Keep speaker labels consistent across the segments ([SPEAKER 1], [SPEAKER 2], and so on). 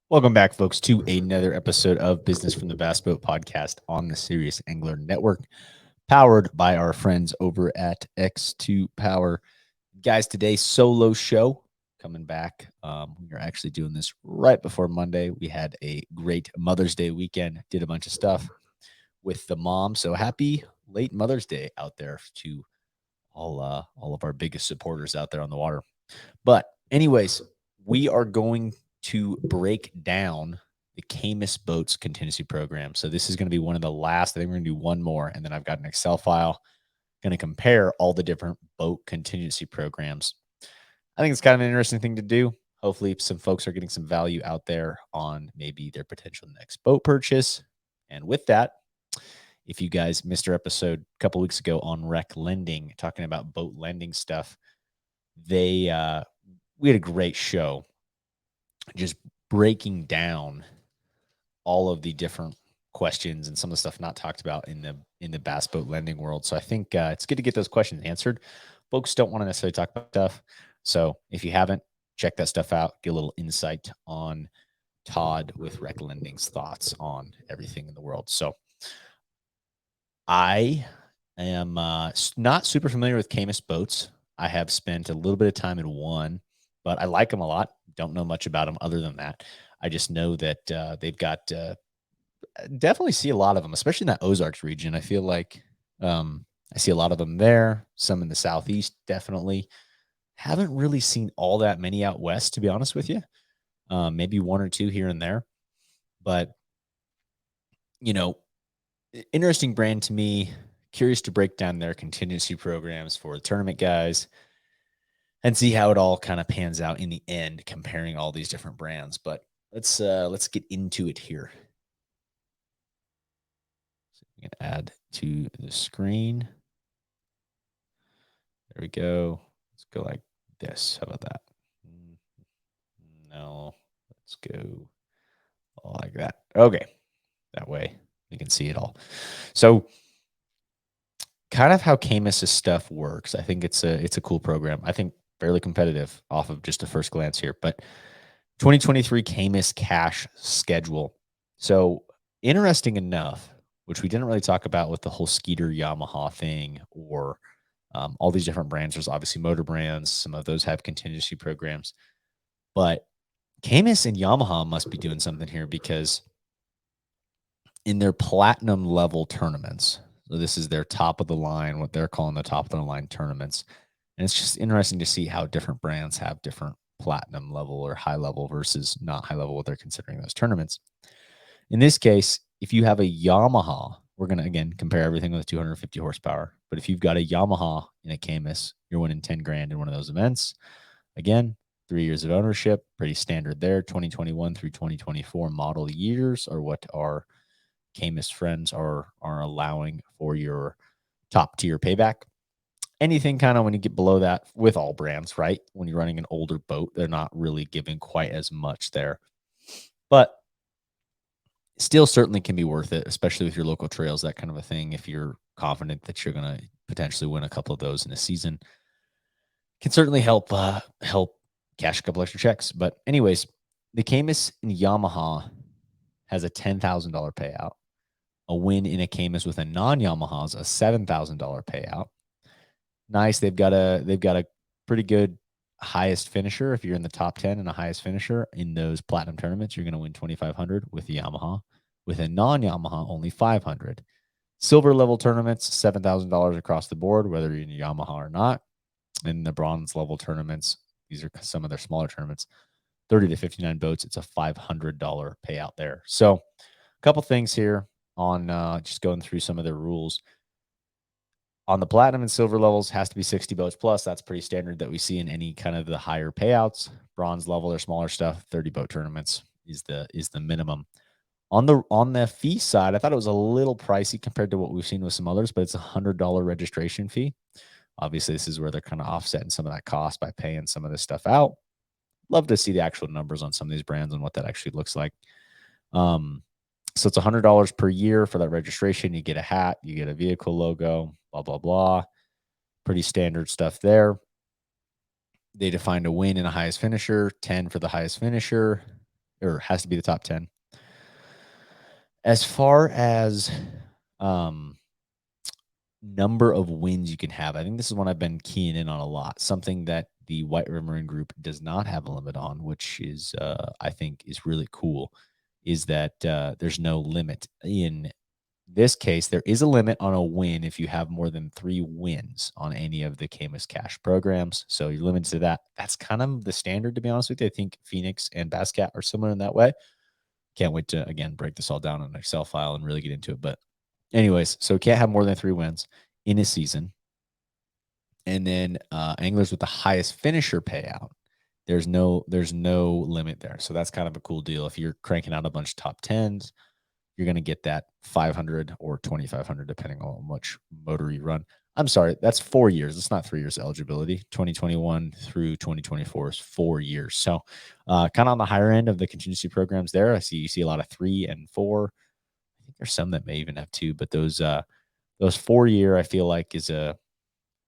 [SPEAKER 1] Welcome back, folks, to another episode of Business from the Bass Boat Podcast on the Serious Angler Network, powered by our friends over at X2 Power. Guys, today's solo show coming back. We are actually doing this right before Monday. We had a great Mother's Day weekend, did a bunch of stuff with the mom. So happy late Mother's Day out there to all of our biggest supporters out there on the water. But anyways, we are going to break down the Caymas Boats Contingency Program. So this is going to be one of the last. I think we're going to do one more, and then I've got an Excel file going to compare all the different boat contingency programs. I think it's kind of an interesting thing to do. Hopefully, some folks are getting some value out there on maybe their potential next boat purchase. And with that, if you guys missed our episode a couple weeks ago on rec lending, talking about boat lending stuff, we had a great show just breaking down all of the different questions and some of the stuff not talked about in the bass boat lending world. So I think it's good to get those questions answered. Folks don't want to necessarily talk about stuff. So if you haven't, check that stuff out, get a little insight on Todd with Rec Lending's thoughts on everything in the world. So I am not super familiar with Caymas boats. I have spent a little bit of time in one, but I like them a lot. Don't know much about them other than that. I just know that they've got definitely see a lot of them, especially in that Ozarks region. I feel like I see a lot of them there. Some in the southeast, definitely. Haven't really seen all that many out west, to be honest with you. Maybe one or two here and there, but you know, interesting brand to me. Curious to break down their contingency programs for the tournament guys and see how it all kind of pans out in the end, comparing all these different brands. But let's get into it here. So we can add to the screen. There we go. Let's go like this. How about that? No, let's go like that. Okay. That way we can see it all. So kind of how Caymas's stuff works. I think it's a cool program. I think fairly competitive off of just a first glance here, but 2023 Caymas Cash schedule. So interesting enough, which we didn't really talk about with the whole Skeeter Yamaha thing or all these different brands. There's obviously motor brands. Some of those have contingency programs, but Caymas and Yamaha must be doing something here because in their platinum level tournaments, so this is their top of the line, what they're calling the top of the line tournaments. And it's just interesting to see how different brands have different platinum level or high level versus not high level, what they're considering those tournaments. In this case, if you have a Yamaha, we're going to, again, compare everything with 250 horsepower. But if you've got a Yamaha in a Caymas, you're winning 10 grand in one of those events. Again, 3 years of ownership, pretty standard there. 2021 through 2024 model years are what our Caymas friends are allowing for your top tier payback. Anything kind of when you get below that with all brands, right? When you're running an older boat, they're not really giving quite as much there. But still certainly can be worth it, especially with your local trails, that kind of a thing. If you're confident that you're going to potentially win a couple of those in a season, can certainly help cash a couple extra checks. But anyways, the Caymas and Yamaha has a $10,000 payout. A win in a Caymas with a non-Yamaha is a $7,000 payout. Nice. They've got a pretty good highest finisher. If you're in the top 10 and a highest finisher in those platinum tournaments, you're going to win 2,500 with the Yamaha. With a non-Yamaha, only 500. Silver level tournaments, $7,000 across the board, whether you're in Yamaha or not. In the bronze level tournaments, these are some of their smaller tournaments, 30 to 59 boats. It's a $500 payout there. So a couple things here on just going through some of their rules. On the platinum and silver levels, has to be 60 boats plus. That's pretty standard that we see in any kind of the higher payouts. Bronze level or smaller stuff, 30 boat tournaments is the minimum. On the fee side, I thought it was a little pricey compared to what we've seen with some others, but it's a $100 registration fee. Obviously, this is where they're kind of offsetting some of that cost by paying some of this stuff out. Love to see the actual numbers on some of these brands and what that actually looks like. So it's $100 per year for that registration. You get a hat, you get a vehicle logo, blah, blah, blah. Pretty standard stuff there. They defined a win and a highest finisher, 10 for the highest finisher. or has to be the top 10. As far as number of wins you can have, I think this is one I've been keying in on a lot. Something that the White River Marine Group does not have a limit on, which is I think is really cool, is that there's no limit. In this case, there is a limit on a win if you have more than 3 wins on any of the Caymas Cash programs. So you're limited to that. That's kind of the standard, to be honest with you. I think Phoenix and Bass Cat are similar in that way. Can't wait to, again, break this all down in an Excel file and really get into it. But anyways, so can't have more than 3 wins in a season. And then anglers with the highest finisher payout, there's no limit there. So that's kind of a cool deal. If you're cranking out a bunch of top 10s, you're going to get that 500 or 2,500, depending on how much motor you run. I'm sorry, that's 4 years. It's not 3 years eligibility. 2021 through 2024 is 4 years. So kind of on the higher end of the contingency programs there. You see a lot of 3 and 4. I think there's some that may even have 2, but those 4-year I feel like is a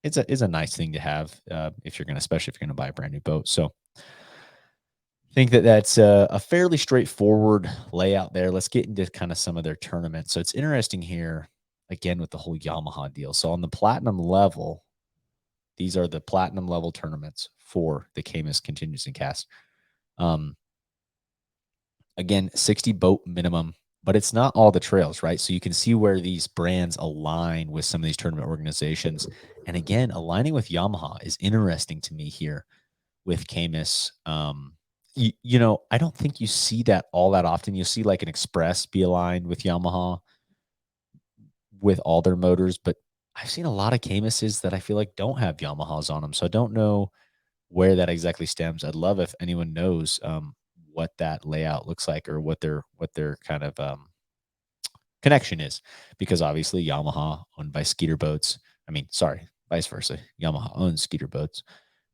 [SPEAKER 1] nice thing to have if you're going to, especially if you're going to buy a brand new boat. So I think that that's a fairly straightforward layout there. Let's get into kind of some of their tournaments. So it's interesting here, again, with the whole Yamaha deal. So on the platinum level, these are the platinum level tournaments for the Caymas Contingency Cast. Again, 60 boat minimum, but it's not all the trails, right? So you can see where these brands align with some of these tournament organizations. And again, aligning with Yamaha is interesting to me here with Caymas. I don't think you see that all that often. You see like an Express be aligned with Yamaha with all their motors, but I've seen a lot of Caymases that I feel like don't have Yamahas on them. So I don't know where that exactly stems. I'd love if anyone knows what that layout looks like or what their kind of connection is, because obviously Yamaha owned by Skeeter Boats. I mean, sorry, vice versa. Yamaha owns Skeeter Boats,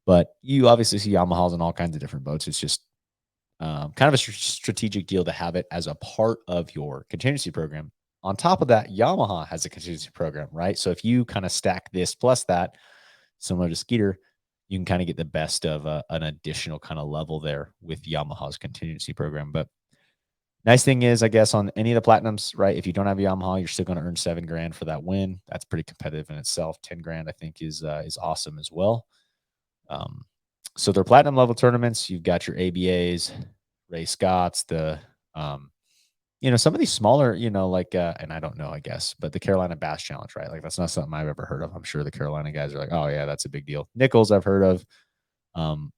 [SPEAKER 1] but you obviously see Yamahas on all kinds of different boats. It's just kind of a strategic deal to have it as a part of your contingency program. On top of that, Yamaha has a contingency program, right? So if you kind of stack this plus that, similar to Skeeter, you can kind of get the best of an additional kind of level there with Yamaha's contingency program. But nice thing is, I guess, on any of the platinums, right? If you don't have a Yamaha, you're still going to earn $7,000 for that win. That's pretty competitive in itself. $10,000, I think, is awesome as well. So they're platinum level tournaments. You've got your ABAs, Ray Scott's, some of these smaller, and I don't know, I guess, but the Carolina Bass Challenge, right? Like that's not something I've ever heard of. I'm sure the Carolina guys are like, oh yeah, that's a big deal. Nichols, I've heard of.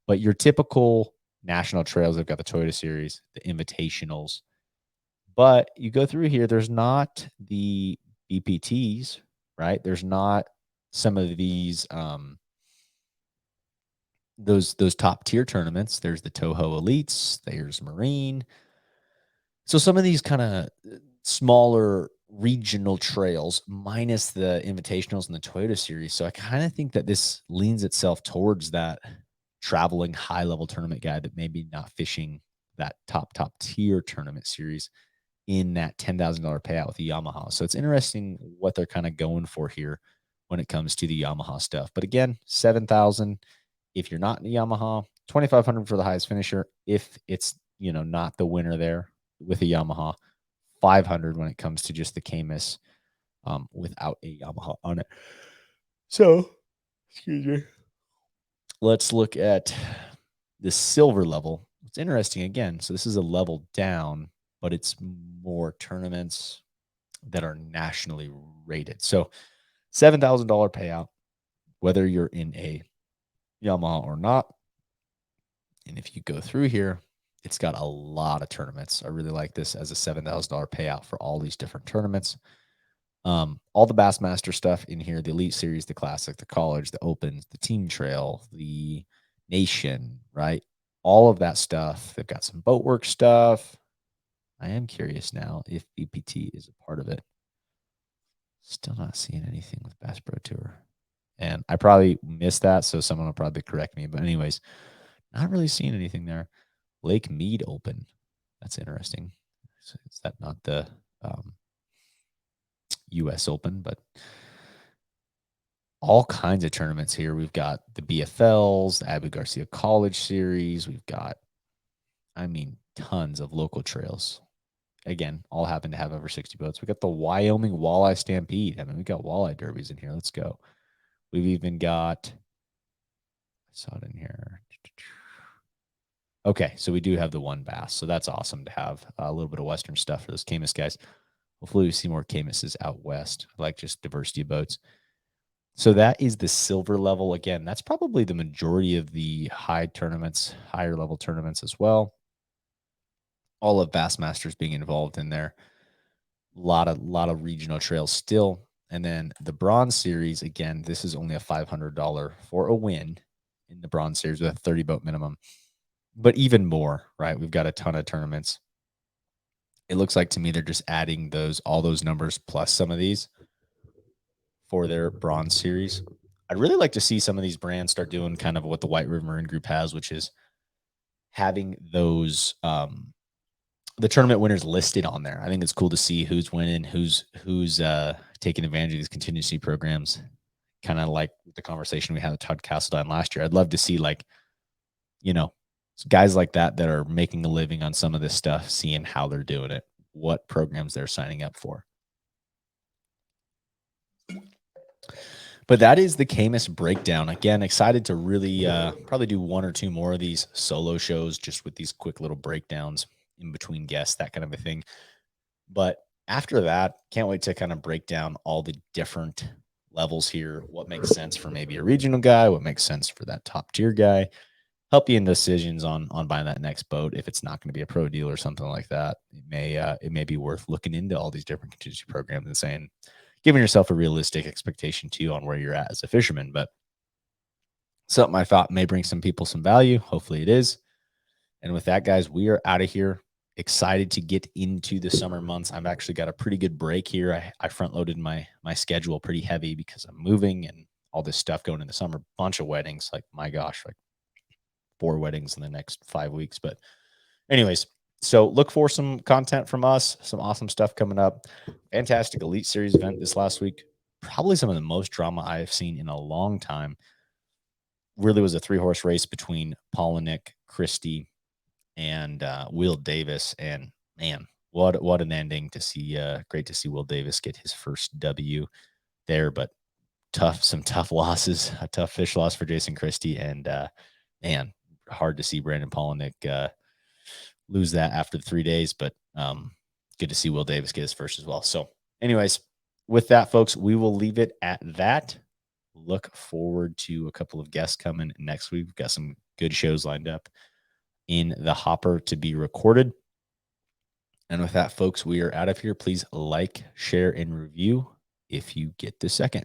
[SPEAKER 1] But your typical national trails, they've got the Toyota Series, the Invitationals. But you go through here, there's not the BPTs, right? There's not some of these those top tier tournaments. There's the Toho Elites, there's Marine. So some of these kind of smaller regional trails minus the invitationals and the Toyota Series. So I kind of think that this leans itself towards that traveling high level tournament guy that maybe not fishing that top tier tournament series in that $10,000 payout with the Yamaha. So it's interesting what they're kind of going for here when it comes to the Yamaha stuff. But again, 7,000 if you're not in the Yamaha, 2,500 for the highest finisher if it's, not the winner there with a Yamaha, 500 when it comes to just the Caymas without a Yamaha on it. So, excuse me. Let's look at the silver level. It's interesting again. So this is a level down, but it's more tournaments that are nationally rated. So $7,000 payout, whether you're in a Yamaha or not. And if you go through here, it's got a lot of tournaments. I really like this as a $7,000 payout for all these different tournaments. All the Bassmaster stuff in here, the Elite Series, the Classic, the College, the Opens, the Team Trail, the Nation, right? All of that stuff. They've got some boat work stuff. I am curious now if BPT is a part of it. Still not seeing anything with Bass Pro Tour. And I probably missed that, so someone will probably correct me. But anyways, not really seeing anything there. Lake Mead Open. That's interesting. Is that not the U.S. Open? But all kinds of tournaments here. We've got the BFLs, the Abu Garcia College Series. We've got, tons of local trails. Again, all happen to have over 60 boats. We got the Wyoming Walleye Stampede. I mean, we got walleye derbies in here. Let's go. We've even got, I saw it in here. Okay, so we do have the one bass. So that's awesome to have a little bit of Western stuff for those Caymas guys. Hopefully we see more Caymases out west. I like just diversity of boats. So that is the silver level. Again, that's probably the majority of the high tournaments, higher level tournaments as well. All of Bassmasters being involved in there. Lot of regional trails still. And then the bronze series, again, this is only a $500 for a win in the bronze series with a 30 boat minimum. But even more, right? We've got a ton of tournaments. It looks like to me they're just adding all those numbers plus some of these for their bronze series. I'd really like to see some of these brands start doing kind of what the White River Marine Group has, which is having those the tournament winners listed on there. I think it's cool to see who's winning, who's taking advantage of these contingency programs. Kind of like the conversation we had with Todd Castledine last year. I'd love to see guys like that are making a living on some of this stuff, seeing how they're doing it, what programs they're signing up for. But that is the Caymas breakdown. Again, excited to really probably do one or two more of these solo shows just with these quick little breakdowns in between guests, that kind of a thing. But after that, can't wait to kind of break down all the different levels here. What makes sense for maybe a regional guy, what makes sense for that top tier guy, help you in decisions on buying that next boat. If it's not going to be a pro deal or something like that, it may be worth looking into all these different contingency programs and saying, giving yourself a realistic expectation too on where you're at as a fisherman. But something I thought may bring some people some value. Hopefully it is. And with that, guys, we are out of here. Excited to get into the summer months. I've actually got a pretty good break here. I front loaded my schedule pretty heavy because I'm moving and all this stuff going in the summer. Bunch of weddings, like my gosh, like 4 weddings in the next 5 weeks. But anyways, so look for some content from us, some awesome stuff coming up. Fantastic Elite Series event this last week. Probably some of the most drama I have seen in a long time. Really was a 3-horse race between Polinick, Christie, and Will Davis. And man, what an ending to see. Great to see Will Davis get his first W there, but some tough losses, a tough fish loss for Jason Christie. And man, hard to see Brandon Polinick lose that after the 3 days, but good to see Will Davis get his first as well. So anyways, with that, folks, we will leave it at that. Look forward to a couple of guests coming next week. We've got some good shows lined up in the hopper to be recorded. And with that, folks, we are out of here. Please like, share, and review if you get the second.